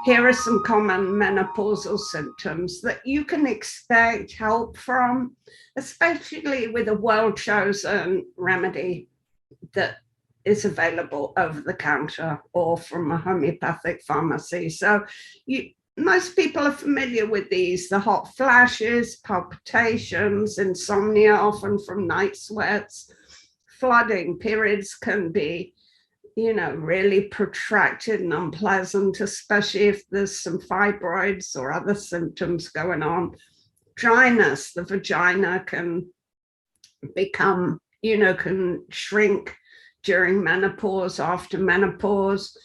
Here are some common menopausal symptoms that you can expect help from, especially with a well-chosen remedy that is available over the counter or from a homeopathic pharmacy. So most people are familiar with these: the hot flashes, palpitations, insomnia, often from night sweats, flooding. Periods can be really protracted and unpleasant, especially if there's some fibroids or other symptoms going on. Dryness, the vagina can become, can shrink during menopause, after menopause,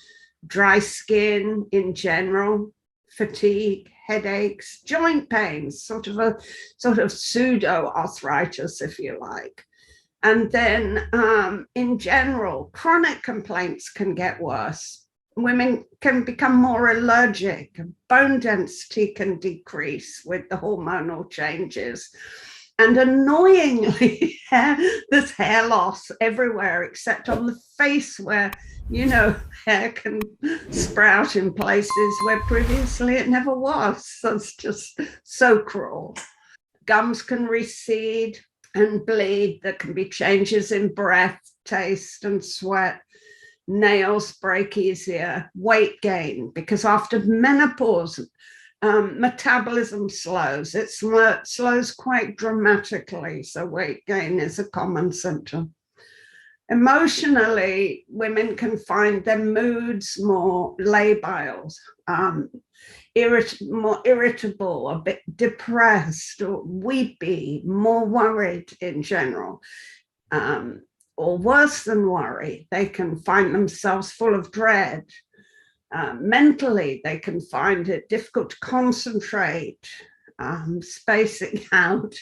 dry skin in general, fatigue, headaches, joint pains, sort of pseudo arthritis, if you like. And then in general, chronic complaints can get worse. Women can become more allergic. Bone density can decrease with the hormonal changes. And annoyingly, there's hair loss everywhere except on the face, where, hair can sprout in places where previously it never was. So it's just so cruel. Gums can recede and bleed. There can be changes in breath, taste, and sweat. Nails break easier. Weight gain, because after menopause, metabolism slows. It slows quite dramatically, so weight gain is a common symptom. Emotionally, women can find their moods more labile, more irritable, a bit depressed or weepy, more worried in general, or worse than worry, they can find themselves full of dread. Mentally, they can find it difficult to concentrate, spacing out,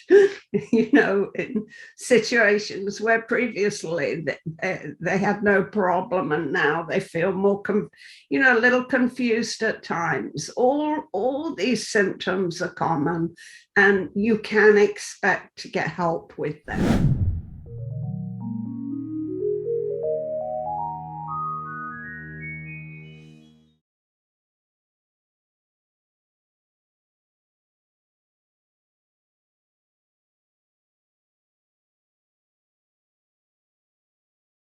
in situations where previously they had no problem, and now they feel more, a little confused at times. All these symptoms are common, and you can expect to get help with them.